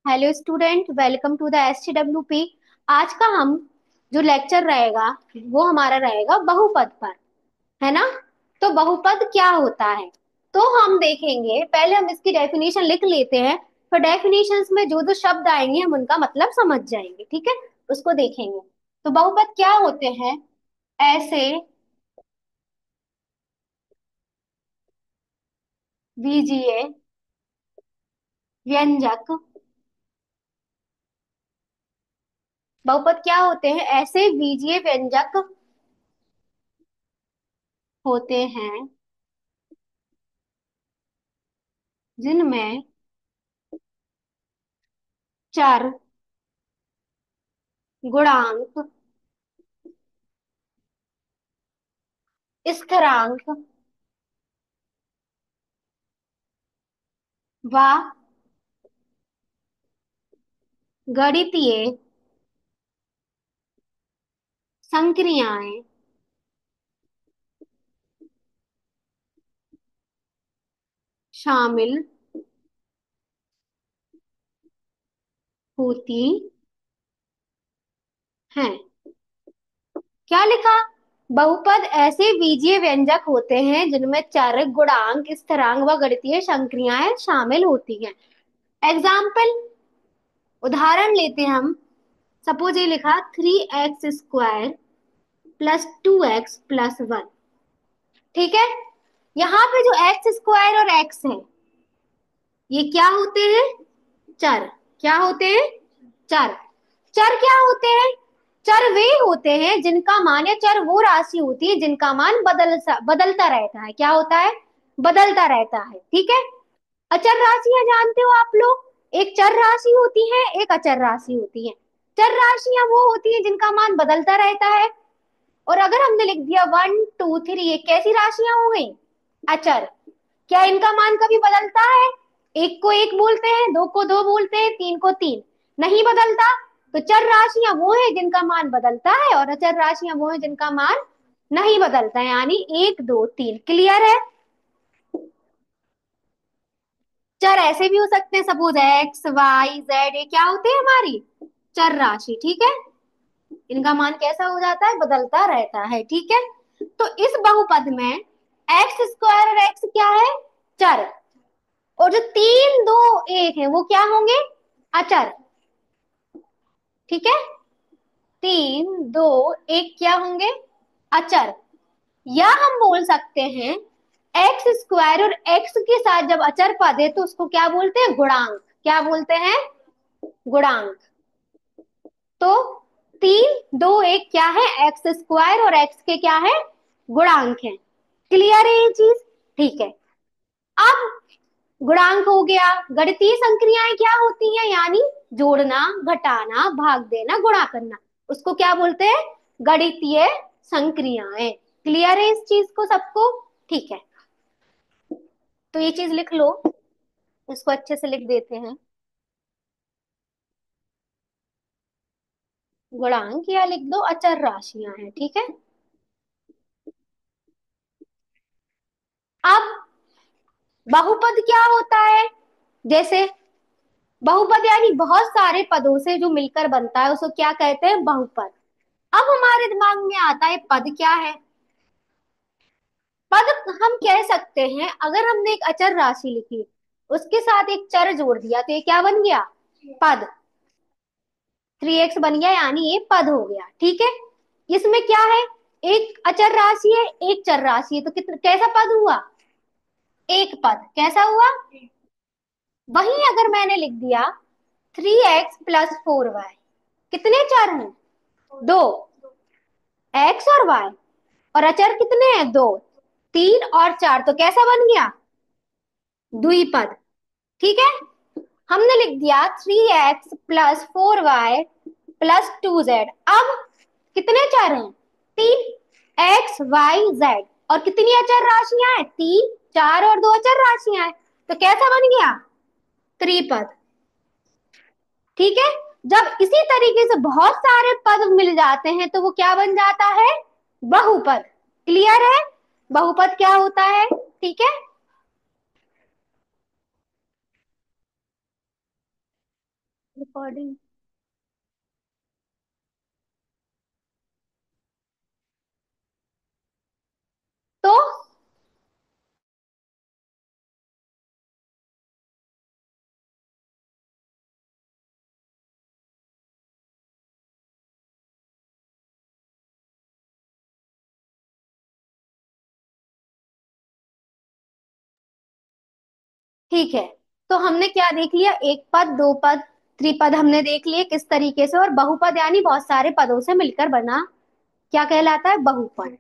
Hello student, welcome to the STWP। आज का हम जो लेक्चर रहेगा वो हमारा रहेगा बहुपद पर, है ना। तो बहुपद क्या होता है तो हम देखेंगे। पहले हम इसकी डेफिनेशन लिख लेते हैं, फिर डेफिनेशंस में जो जो शब्द आएंगे हम उनका मतलब समझ जाएंगे, ठीक है। उसको देखेंगे। तो बहुपद क्या होते हैं? ऐसे बीजीय व्यंजक। बहुपद क्या होते हैं? ऐसे बीजीय व्यंजक होते हैं जिनमें चर, गुणांक, स्थिरांक व गणितीय संक्रियाएं शामिल होती हैं। क्या लिखा? बहुपद ऐसे बीजीय व्यंजक होते हैं जिनमें चर, गुणांक, स्थिरांक व गणितीय संक्रियाएं शामिल होती हैं। एग्जाम्पल, उदाहरण लेते हैं हम। सपोज ये लिखा 3x² प्लस 2x+1। ठीक है। यहाँ पे जो x² और x है ये क्या होते हैं? चर। क्या होते हैं? चर। चर क्या होते हैं? चर वे होते हैं जिनका मान, या चर वो राशि होती है जिनका मान बदलता रहता है। क्या होता है? बदलता रहता है, ठीक है। अचर राशियां जानते हो आप लोग, एक चर राशि होती है, एक अचर राशि होती है। चर राशियां वो होती है जिनका मान बदलता रहता है। और अगर हमने लिख दिया 1 2 3, ये कैसी राशियां हो गई? अचर। क्या इनका मान कभी बदलता है? एक को एक बोलते हैं, दो को दो बोलते हैं, तीन को तीन। नहीं बदलता। तो चर राशियां वो है जिनका मान बदलता है, और अचर राशियां वो है जिनका मान नहीं बदलता है, यानी 1 2 3। क्लियर है? चर ऐसे भी हो सकते हैं, सपोज x y z, ये क्या होते हैं हमारी चर राशि, ठीक है। इनका मान कैसा हो जाता है? बदलता रहता है, ठीक है। तो इस बहुपद में x² और x क्या है? चर। और जो 3 2 1 है वो क्या होंगे? अचर। ठीक है। 3 2 1 क्या होंगे? अचर। या हम बोल सकते हैं x² और x के साथ जब अचर पद है तो उसको क्या बोलते हैं? गुणांक। क्या बोलते हैं? गुणांक। तो 3 2 1 क्या है? x² और x के क्या है? गुणांक है। क्लियर है ये चीज? ठीक है। अब गुणांक हो गया। गणितीय संक्रियाएं क्या होती हैं? यानी जोड़ना, घटाना, भाग देना, गुणा करना, उसको क्या बोलते हैं? गणितीय संक्रियाएं। क्लियर है इस चीज को सबको? ठीक है। तो ये चीज लिख लो, इसको अच्छे से लिख देते हैं। गुणांक या लिख दो अचर राशियां हैं, ठीक है। अब बहुपद क्या होता है? जैसे बहुपद यानी बहुत सारे पदों से जो मिलकर बनता है उसको क्या कहते हैं? बहुपद। अब हमारे दिमाग में आता है पद क्या है? पद हम कह सकते हैं, अगर हमने एक अचर राशि लिखी, उसके साथ एक चर जोड़ दिया तो ये क्या बन गया? पद। 3x बन गया, यानी ये पद हो गया, ठीक है। इसमें क्या है? एक अचर राशि है, एक चर राशि है, तो कितना कैसा पद हुआ? एक पद। कैसा हुआ? वहीं अगर मैंने लिख दिया 3x+4y, कितने चर हैं? दो। x और y। और अचर कितने हैं? दो। 3 और 4, तो कैसा बन गया? द्विपद। ठीक है। हमने लिख दिया 3x+4y+2z। अब कितने चर हैं? 3 x y z। और कितनी अचर राशियां हैं? 3 4 और 2 अचर राशियां हैं। तो कैसा बन गया? त्रिपद। ठीक है। जब इसी तरीके से बहुत सारे पद मिल जाते हैं तो वो क्या बन जाता है? बहुपद। क्लियर है? बहुपद क्या होता है? ठीक है। रिकॉर्डिंग। तो ठीक है, तो हमने क्या देख लिया, एक पद, दो पद, त्रिपद हमने देख लिए किस तरीके से, और बहुपद यानी बहुत सारे पदों से मिलकर बना क्या कहलाता है, बहुपद।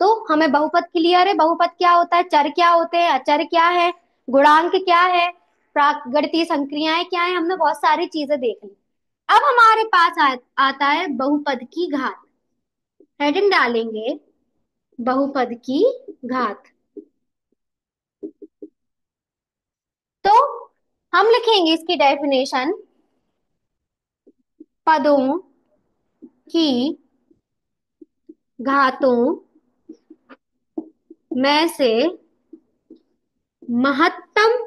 तो हमें बहुपद क्लियर है, बहुपद क्या होता है, चर क्या होते हैं, अचर क्या है, गुणांक क्या है, गणितीय संक्रियाएं क्या है, हमने बहुत सारी चीजें देख ली। अब हमारे पास आता है बहुपद की घात। हेडिंग डालेंगे बहुपद की घात। तो हम लिखेंगे इसकी डेफिनेशन, पदों की घातों में से महत्तम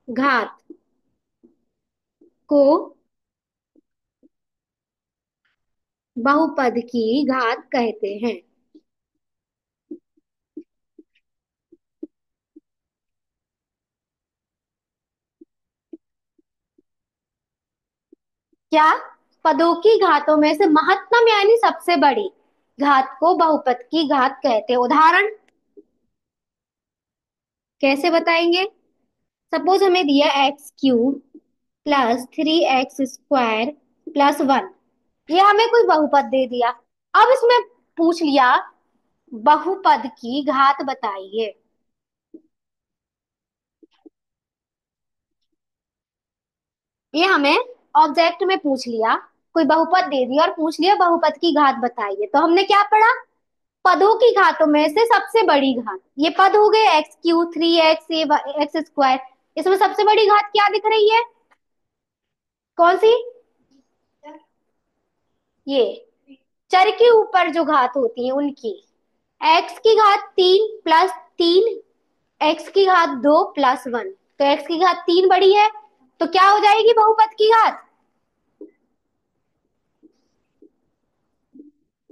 घात को बहुपद की घात कहते हैं। क्या, पदों की घातों में से महत्तम यानी सबसे बड़ी घात को बहुपद की घात कहते हैं। उदाहरण कैसे बताएंगे, सपोज हमें दिया x³ +3x² +1, ये हमें कोई बहुपद दे दिया। अब इसमें पूछ लिया बहुपद की घात बताइए। ये हमें ऑब्जेक्ट में पूछ लिया, कोई बहुपद दे दिया और पूछ लिया बहुपद की घात बताइए, तो हमने क्या पढ़ा, पदों की घातों में से सबसे बड़ी घात, ये पद हो गए x³ 3x² इसमें सबसे बड़ी घात क्या दिख रही है, कौन सी, ये चर के ऊपर जो घात होती है उनकी, x की घात 3 + 3, x की घात 2 + 1, तो x की घात 3 बड़ी है, तो क्या हो जाएगी बहुपद की घात,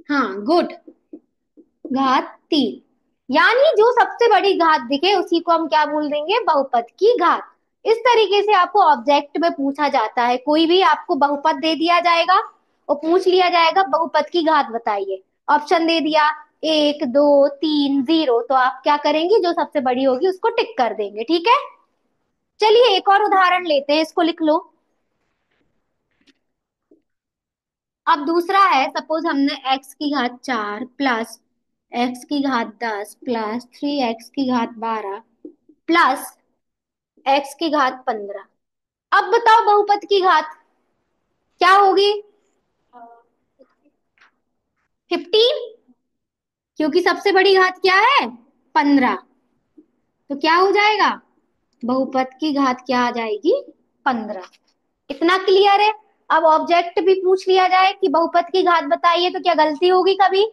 हाँ गुड, घात 3, यानी जो सबसे बड़ी घात दिखे उसी को हम क्या बोल देंगे, बहुपद की घात। इस तरीके से आपको ऑब्जेक्ट में पूछा जाता है, कोई भी आपको बहुपद दे दिया जाएगा और पूछ लिया जाएगा बहुपद की घात बताइए, ऑप्शन दे दिया 1 2 3 0, तो आप क्या करेंगे, जो सबसे बड़ी होगी उसको टिक कर देंगे, ठीक है। चलिए एक और उदाहरण लेते हैं, इसको लिख लो। अब दूसरा है, सपोज हमने x की घात 4 प्लस x की घात 10 प्लस 3x की घात 12 प्लस x की घात 15। अब बताओ बहुपद की घात क्या होगी, 15, क्योंकि सबसे बड़ी घात क्या है, 15, तो क्या हो जाएगा, बहुपद की घात क्या आ जाएगी, 15। इतना क्लियर है। अब ऑब्जेक्ट भी पूछ लिया जाए कि बहुपद की घात बताइए, तो क्या गलती होगी कभी,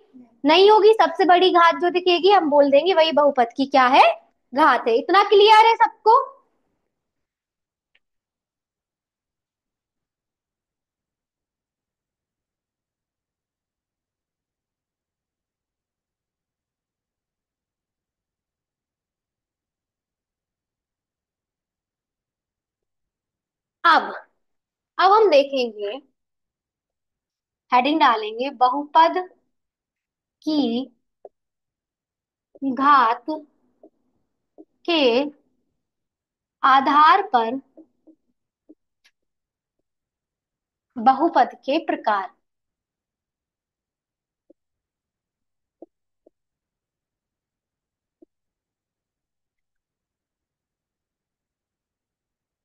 नहीं होगी, सबसे बड़ी घात जो दिखेगी हम बोल देंगे वही बहुपद की क्या है, घात है। इतना क्लियर है सबको। अब अब हम देखेंगे, हेडिंग डालेंगे बहुपद की घात के आधार पर बहुपद के प्रकार।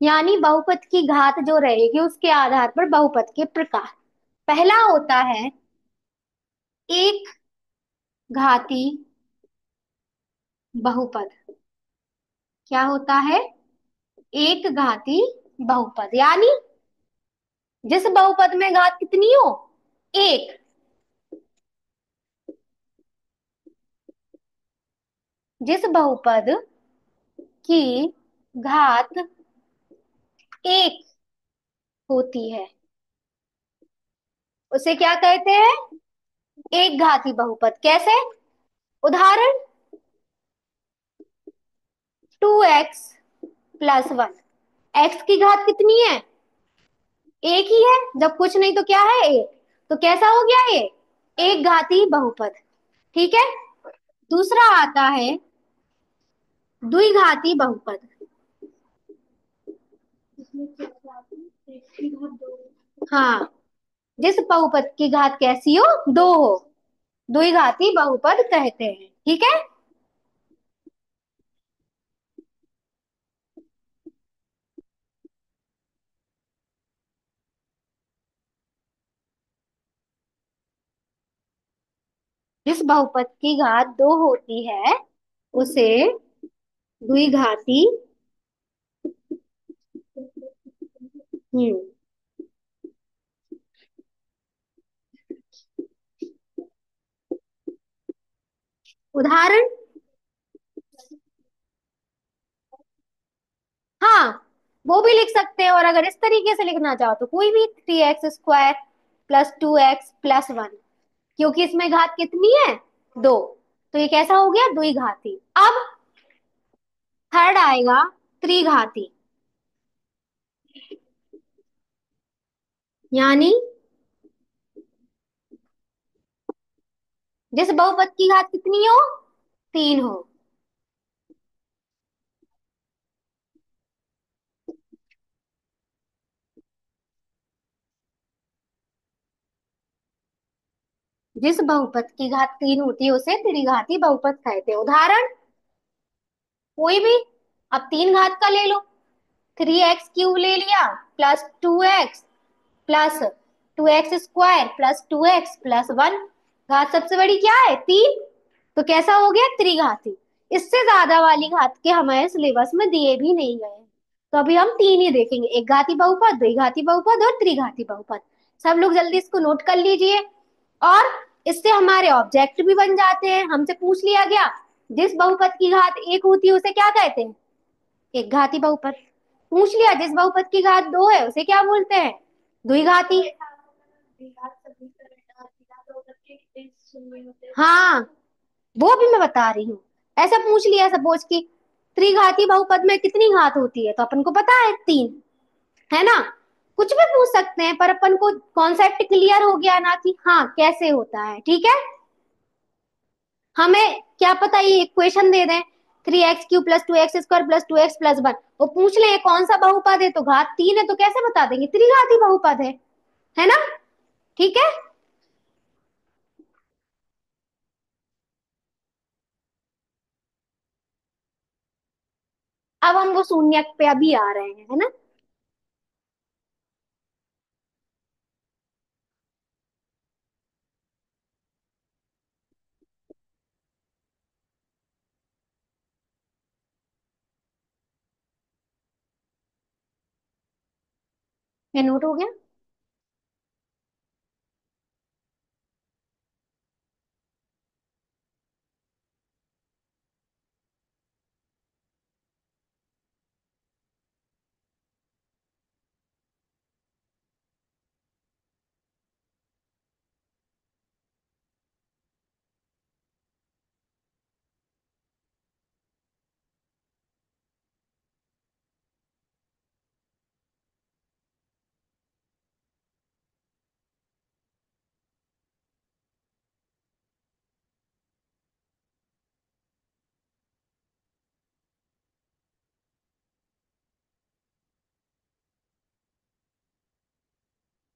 यानी बहुपद की घात जो रहेगी उसके आधार पर बहुपद के प्रकार। पहला होता है एक घाती बहुपद। क्या होता है, एक घाती बहुपद, यानी जिस बहुपद में घात कितनी हो, एक, जिस बहुपद की घात एक होती है उसे क्या कहते हैं? एक घाती बहुपद। कैसे? उदाहरण, 2x+1। एक्स की घात कितनी है? एक ही है। जब कुछ नहीं तो क्या है, एक। तो कैसा हो गया ये? एक घाती बहुपद। ठीक है। दूसरा आता है द्विघाती बहुपद। हाँ, जिस बहुपद की घात कैसी हो, दो हो, द्विघाती बहुपद कहते हैं। ठीक है। जिस बहुपद की घात दो होती है उसे द्विघाती। हम्म। उदाहरण, हाँ, वो भी लिख सकते हैं। और अगर इस तरीके से लिखना चाहो तो कोई भी, 3x² + 2x+1। क्योंकि इसमें घात कितनी है? दो। तो ये कैसा हो गया? द्विघाती। अब थर्ड आएगा त्रिघाती। यानी जिस बहुपद की घात कितनी हो? तीन हो। जिस बहुपद की घात तीन होती है उसे त्रिघाती बहुपद कहते हैं। उदाहरण, कोई भी। अब तीन घात का ले लो। 3x³ ले लिया, +2x, +2x² + 2x+1। घात सबसे बड़ी क्या है? तीन। तो कैसा हो गया? त्रिघाती। इससे ज्यादा वाली घात के हमारे सिलेबस में दिए भी नहीं गए हैं। तो अभी हम तीन ही देखेंगे, एक घाती बहुपद, द्विघाती बहुपद और त्रिघाती बहुपद। सब लोग जल्दी इसको नोट कर लीजिए। और इससे हमारे ऑब्जेक्ट भी बन जाते हैं। हमसे पूछ लिया गया, जिस बहुपद की घात एक होती है उसे क्या कहते हैं? एक घाती बहुपद। पूछ लिया जिस बहुपद की घात दो है उसे क्या बोलते हैं? द्विघाती। हाँ, वो भी मैं बता रही हूँ। ऐसा पूछ लिया सपोज कि त्रिघाती बहुपद में कितनी घात होती है, तो अपन को पता है तीन, है ना? कुछ भी पूछ सकते हैं, पर अपन को कॉन्सेप्ट क्लियर हो गया ना कि हाँ कैसे होता है। ठीक है। हमें क्या पता ये इक्वेशन दे दें, 3x³ + 2x² + 2x+1, वो पूछ ले कौन सा बहुपद है, तो घात तीन है, तो कैसे बता देंगे? त्रिघाती बहुपद है ना? ठीक है। अब हम वो शून्यक पे अभी आ रहे हैं, है ना? ये नोट हो गया।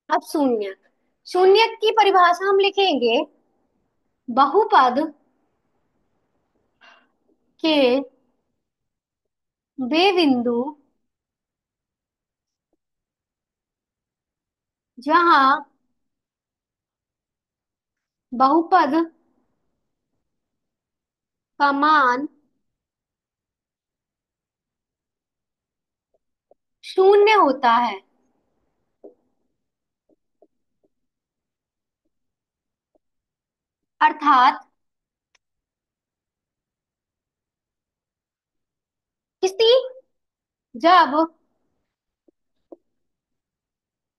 अब शून्यक। शून्यक की परिभाषा हम लिखेंगे, बहुपद के वे बिंदु जहां बहुपद का मान शून्य होता है। अर्थात किसी, जब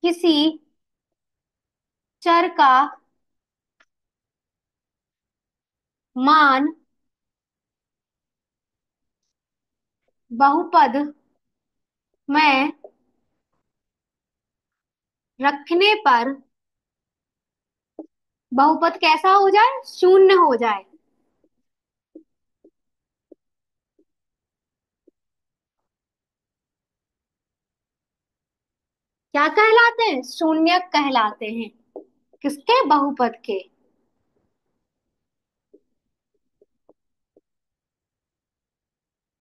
किसी चर का मान बहुपद में रखने पर बहुपद कैसा हो जाए, शून्य हो जाए। क्या कहलाते हैं, शून्य कहलाते हैं। किसके, बहुपद के।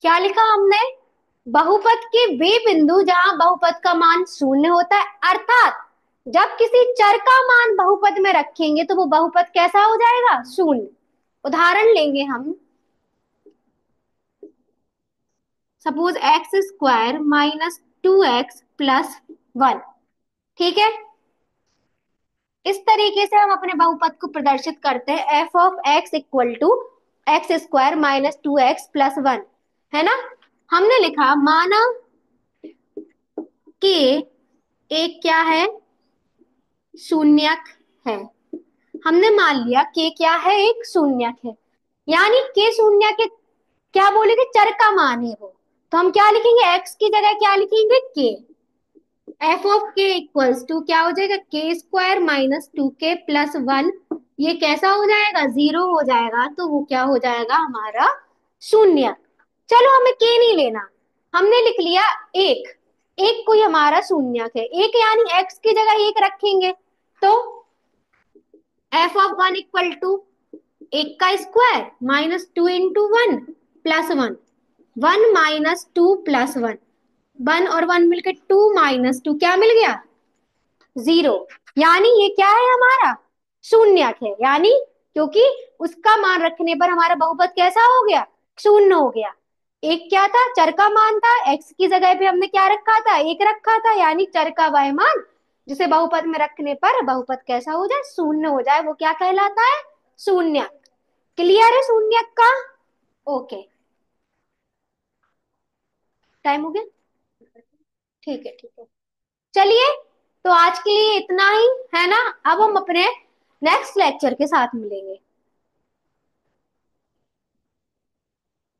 क्या लिखा हमने, बहुपद के वे बिंदु जहां बहुपद का मान शून्य होता है, अर्थात जब किसी चर का मान बहुपद में रखेंगे तो वो बहुपद कैसा हो जाएगा, शून्य। उदाहरण लेंगे हम, suppose x square minus 2x plus 1। ठीक है, इस तरीके से हम अपने बहुपद को प्रदर्शित करते हैं, F of x equal to x square minus 2x plus 1, है ना। हमने लिखा माना कि एक क्या है, शून्यक है। हमने मान लिया के क्या है, एक शून्यक है। यानी के शून्यक है, क्या बोलेंगे, चर का मान है वो। तो हम क्या लिखेंगे, एक्स की जगह क्या लिखेंगे, के। एफ ऑफ के इक्वल्स टू क्या हो जाएगा, के स्क्वायर माइनस 2k प्लस 1। ये कैसा हो जाएगा, जीरो हो जाएगा, तो वो क्या हो जाएगा हमारा, शून्य। चलो हमें के नहीं लेना, हमने लिख लिया एक। एक कोई हमारा शून्यक है, एक यानी एक्स की जगह एक रखेंगे, तो एफ ऑफ 1 इक्वल टू एक का square minus 2 into 1 plus 1। 1 minus 2 plus 1, 1 और 1 मिलकर 2 माइनस 2 क्या मिल गया, जीरो। यानी ये क्या है हमारा, शून्यक है। यानी क्योंकि उसका मान रखने पर हमारा बहुपद कैसा हो गया, शून्य हो गया। एक क्या था, चर का मान था, एक्स की जगह पे हमने क्या रखा था, एक रखा था। यानी चर का वह मान जिसे बहुपद में रखने पर बहुपद कैसा हो जाए, शून्य हो जाए, वो क्या कहलाता है, शून्यक। क्लियर है शून्यक का। ओके, टाइम हो गया। ठीक है, ठीक है। चलिए, तो आज के लिए इतना ही, है ना। अब हम अपने नेक्स्ट लेक्चर के साथ मिलेंगे।